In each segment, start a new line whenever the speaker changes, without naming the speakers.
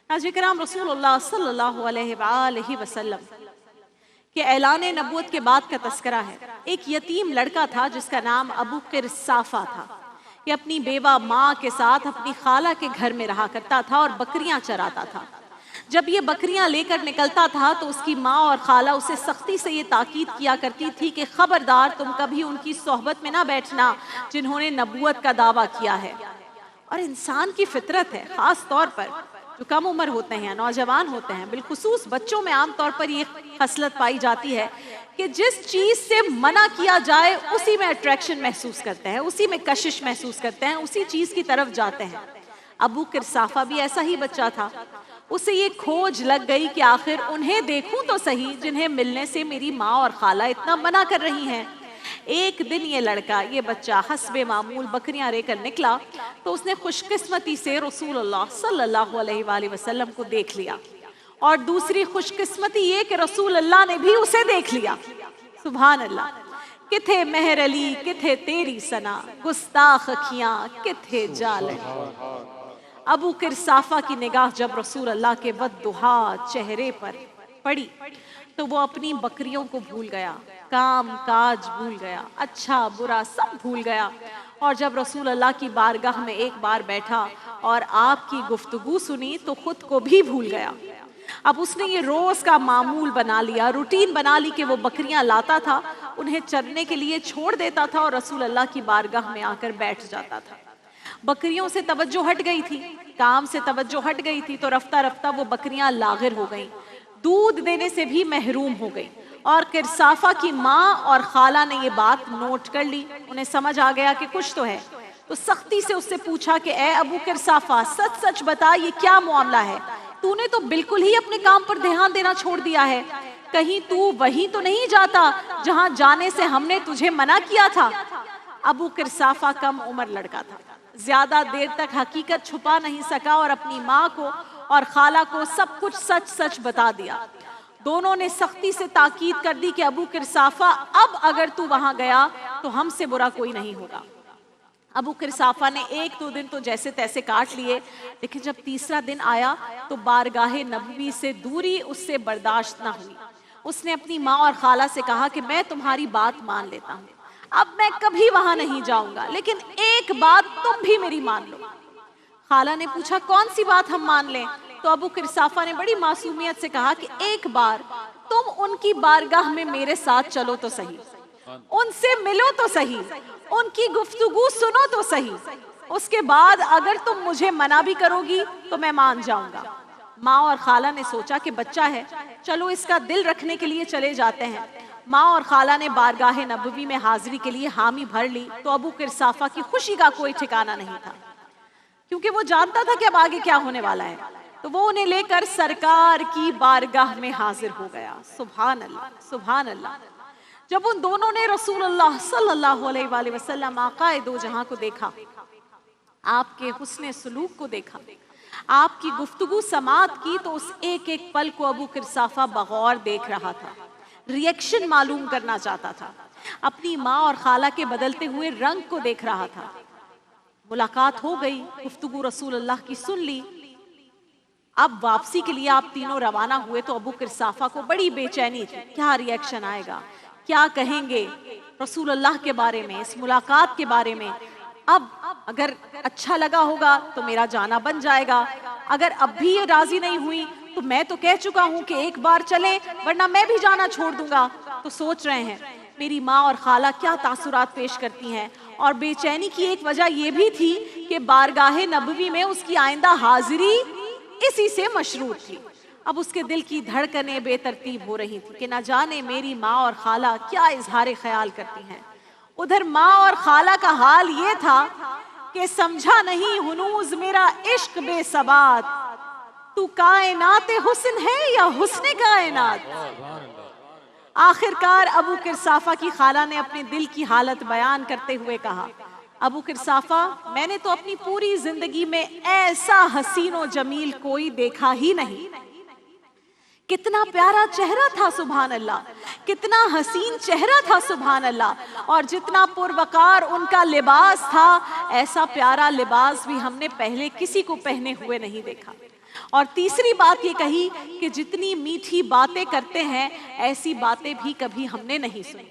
नाज़रीन किराम, रसूलुल्लाह सल्लल्लाहु अलैहि वसल्लम के ऐलान नबूवत के बाद का तस्करा है। एक यतीम लड़का था जिसका नाम अबू किरसाफा था। ये अपनी बेवा माँ के साथ अपनी खाला के घर में रहा करता था और बकरियां चराता था। जब ये बकरियां लेकर निकलता था तो उसकी माँ और खाला उसे सख्ती से ये ताकीद किया करती थी कि खबरदार तुम कभी उनकी सोहबत में ना बैठना जिन्होंने नबूवत का दावा किया है। और इंसान की फितरत है, खास तौर पर जो कम उम्र होते हैं, नौजवान होते हैं, बिलखुसूस बच्चों में आम तौर पर ये खसलत पाई जाती है कि जिस चीज से मना किया जाए उसी में अट्रैक्शन महसूस करते हैं, उसी में कशिश महसूस करते हैं, उसी चीज की तरफ जाते हैं। अबू किरसाफा भी ऐसा ही बच्चा था। उसे ये खोज लग गई कि आखिर उन्हें देखूं तो सही जिन्हें मिलने से मेरी माँ और खाला इतना मना कर रही हैं। एक दिन ये लड़का, ये बच्चा हस्बे मामूल बकरियां लेकर निकला तो उसने खुशकिस्मती से रसूलुल्लाह सल्लल्लाहु अलैहि वसल्लम को देख लिया। और दूसरी खुशकिस्मती ये कि रसूल अल्लाह ने भी उसे देख लिया। सुभान अल्लाह। किथे मेहर अली किथे तेरी सना, गुस्ताख अखियां किथे जाल। अबू किरसाफा की निगाह जब रसूल अल्लाह के बद्दुहा चेहरे पर पड़ी तो वो अपनी बकरियों को भूल गया, काम काज भूल गया, अच्छा बुरा सब भूल गया। और जब रसूल अल्लाह की बारगाह में एक बार बैठा और आपकी गुफ्तगू सुनी तो खुद को भी भूल गया। अब उसने ये रोज का मामूल बना लिया, रूटीन बना ली कि वो बकरियां लाता था, उन्हें चरने के लिए छोड़ देता था और रसूल अल्लाह की बारगाह में आकर बैठ जाता था। बकरियों से तवज्जो हट गई थी, काम से तवज्जो हट गई थी, तो रफ्ता रफ्ता वो बकरियां लागिर हो गईं, दूध देने से भी महरूम हो गई। और किरसाफा की माँ और खाला ने ये बात नोट कर ली, उन्हें समझ आ गया कि कुछ तो है। तो सख्ती से उससे पूछा कि ए अबू किरसाफा, सच सच बता ये क्या मामला है? तूने तो बिल्कुल ही अपने काम पर ध्यान देना छोड़ दिया है। कहीं तू वहीं तो नहीं जाता जहां जाने से हमने तुझे मना किया था? अबू किरसाफा कम उम्र लड़का था, ज्यादा देर तक हकीकत छुपा नहीं सका और अपनी माँ को और खाला को सब कुछ सच सच बता दिया। दोनों ने सख्ती से ताकीद कर दी कि अबू किरसाफा, अब अगर तू वहां गया तो हमसे बुरा कोई नहीं होगा। अबू किरसाफा ने एक दो दिन तो जैसे तैसे काट लिए, लेकिन जब तीसरा दिन आया तो बारगाहे नबवी से दूरी उससे बर्दाश्त ना हुई। उसने अपनी माँ और खाला से कहा कि मैं तुम्हारी बात मान लेता हूँ, अब मैं कभी वहां नहीं जाऊंगा, लेकिन एक बात तुम भी मेरी मान लो। खाला ने पूछा कौन सी बात हम मान लें? तो अबू किरसाफा ने बड़ी मासूमियत से कहा कि एक बार तुम उनकी बारगाह में मेरे साथ चलो तो सही, उनसे मिलो तो सही, उनकी गुफ्तगू सुनो तो सही, उसके बाद अगर तुम मुझे मना भी करोगी तो मैं मान जाऊंगा। माँ और खाला ने सोचा कि बच्चा है, चलो इसका दिल रखने के लिए चले जाते हैं। माँ और खाला ने बारगाह नबवी में हाजिरी के लिए हामी भर ली तो अबू किरसाफा की खुशी का कोई ठिकाना नहीं था, क्योंकि वो जानता था कि अब आगे क्या होने वाला है। तो वो उन्हें लेकर सरकार की बारगाह में हाजिर हो गया। सुभान अल्लाह, सुभान अल्लाह। जब उन दोनों ने रसूलुल्लाह सल्लल्लाहु अलैहि वसल्लम आक़ाए दो जहां को देखा, आपके हुस्ने सलूक को देखा, आपकी गुफ्तगू समात की, तो उस एक एक पल को अबू किरसाफा बगौर देख रहा था, रिएक्शन मालूम करना चाहता था, अपनी माँ और खाला के बदलते हुए रंग को देख रहा था। मुलाकात हो गई, गुफ्तगू रसूल अल्लाह की सुन ली। अब वापसी के लिए आप तीनों रवाना हुए तो अबू किरसाफा को बड़ी बेचैनी थी, क्या रिएक्शन आएगा, क्या कहेंगे रसूल अल्लाह के बारे में, इस मुलाकात के बारे में। अब अगर अच्छा लगा होगा तो मेरा जाना बन जाएगा, अगर अब भी ये राजी नहीं हुई तो मैं तो कह चुका हूं कि एक बार चले वरना मैं भी जाना छोड़ दूंगा। तो सोच रहे हैं मेरी माँ और खाला क्या तासुरात पेश करती हैं। और बेचैनी की एक वजह यह भी थी कि बारगाहे नबवी में उसकी आइंदा हाजिरी इसी से मशरूत थी। अब उसके दिल की धड़कनें बेतरतीब हो रही थी कि न जाने मेरी माँ और खाला क्या इजहार ख्याल करती हैं। उधर माँ और खाला का हाल ये था कि समझा नहीं हुनूज मेरा इश्क बेसबात, तू कायनात हुस्न है या हुस्न कायनात। आखिरकार अबू किरसाफा की खाला ने अपने दिल की हालत बयान करते हुए कहा, अबू किरसाफा, मैंने तो अपनी पूरी जिंदगी में ऐसा हसीन और जमील कोई देखा ही नहीं। कितना प्यारा चेहरा था, सुभान अल्लाह, कितना हसीन चेहरा था, सुभान अल्लाह। और जितना पुरवकार उनका लिबास था, ऐसा प्यारा लिबास भी हमने पहले किसी को पहने हुए नहीं देखा। اور تیسری بات یہ کہی کہ جتنی میٹھی باتیں کرتے ہیں ایسی باتیں بھی کبھی ہم نے نہیں سنی.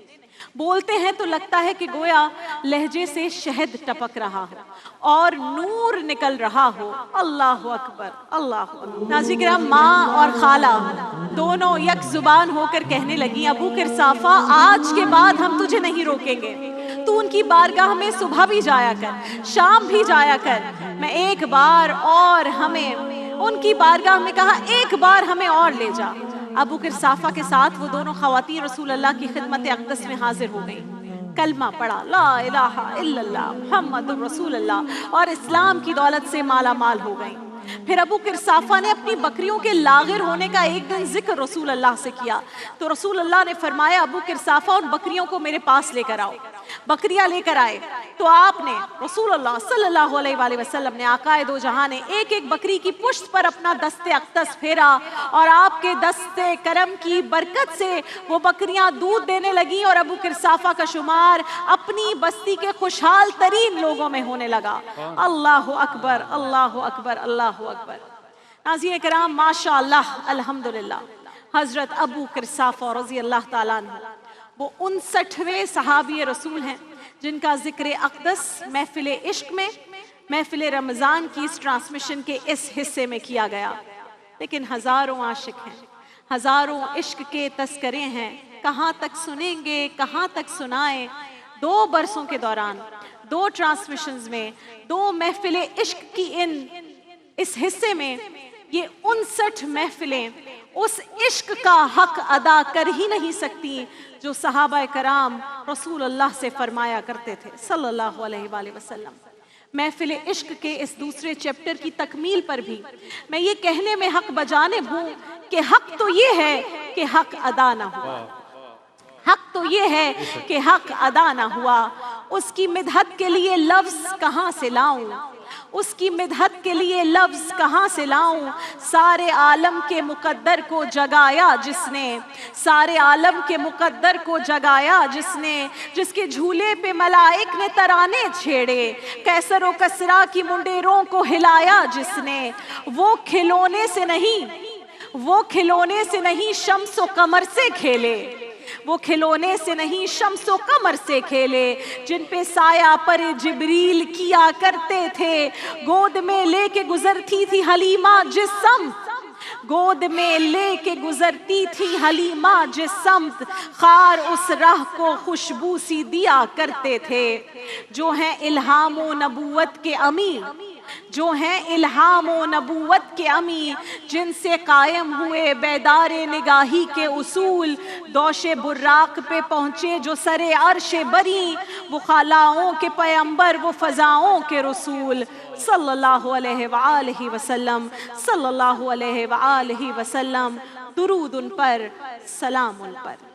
بولتے ہیں تو لگتا ہے کہ گویا لہجے سے شہد ٹپک رہا ہو اور نور نکل رہا ہو. اللہ اکبر اللہ اکبر. ناظرین کرام، ماں اور خالہ دونوں یک زبان ہو کر کہنے لگی، ابو قرصافہ آج کے بعد ہم تجھے نہیں روکیں گے، تو ان کی بارگاہ میں صبح بھی جایا کر، شام بھی جایا کر. میں ایک بار اور ہمیں ان کی بارگاہ میں کہا ایک بار ہمیں اور لے جا. ابو قرصافہ کے ساتھ وہ دونوں خواتین رسول اللہ کی خدمت اقدس میں حاضر ہو گئیں، کلمہ پڑھا، لا الہ الا اللہ محمد رسول اللہ، اور اسلام کی دولت سے مالا مال ہو گئیں. پھر ابو قرصافہ نے اپنی بکریوں کے لاغر ہونے کا ایک دن ذکر رسول اللہ سے کیا تو رسول اللہ نے فرمایا، ابو قرصافہ ان بکریوں کو میرے پاس لے کر آؤ. بکریاں لے کر آئے تو آپ نے رسول اللہ صلی اللہ علیہ وآلہ وسلم نے، آقائے دو جہاں نے، ایک ایک بکری کی پشت پر اپنا دست اقدس پھیرا اور آپ کے دست کرم کی برکت سے وہ بکریاں دودھ دینے لگیں اور ابو قرصافہ کا شمار اپنی بستی کے خوشحال ترین لوگوں میں ہونے لگا. اللہ اکبر اللہ اکبر اللہ اکبر. ناظرین کرام، ماشاء اللہ الحمدللہ، حضرت ابو قرصافہ رضی اللہ تعالیٰ عنہ وہ 59ویں صحابی رسول ہیں جن کا ذکر اقدس محفل عشق میں، محفل رمضان کی اس ٹرانسمیشن کے اس حصے میں کیا گیا. لیکن ہزاروں عاشق ہیں، ہزاروں عشق کے تذکرے ہیں، کہاں تک سنیں گے، کہاں تک سنائیں. 2 برسوں کے دوران 2 ٹرانسمیشنز میں 2 محفل عشق کی اس حصے میں یہ 59 محفلیں اس عشق کا حق ادا کر ہی نہیں سکتی جو صحابہ کرام رسول اللہ سے فرمایا کرتے تھے صلی اللہ علیہ وآلہ وسلم. محفل عشق کے اس دوسرے چیپٹر کی تکمیل پر بھی میں یہ کہنے میں حق بجانب ہوں کہ حق تو یہ ہے کہ حق ادا نہ ہوا. حق تو یہ ہے کہ حق ادا نہ ہوا. اس کی مدحت کے لیے لفظ کہاں سے لاؤں، اس کی مدحت کے لیے لفظ کہاں سے لاؤں. سارے عالم کے مقدر کو جگایا جس نے، سارے عالم کے مقدر کو جگایا جس نے، جس کے جھولے پہ ملائک نے ترانے چھیڑے، کیسر و کسرا کی منڈیروں کو ہلایا جس نے. وہ کھلونے سے نہیں شمس و قمر سے کھیلے، وہ کھلونے سے نہیں شمس و قمر سے کھیلے، جن پہ سایہ پر جبریل کیا کرتے تھے. گود میں لے کے گزرتی تھی حلیمہ جس سمت، گود میں لے کے گزرتی تھی حلیمہ جس سمت، خار اس راہ کو خوشبو سی دیا کرتے تھے. جو ہیں الہام و نبوت کے امی، جو ہیں الہام و نبوت کے امی، جن سے قائم ہوئے بیدار نگاہی کے اصول. دوش براق پہ پہنچے جو سر عرش بری، وہ خالاؤں کے پیمبر، وہ فضاؤں کے رسول. صلی اللہ علیہ وآلہ وسلم، صلی اللہ علیہ وآلہ وسلم. درود ان پر، سلام ان پر.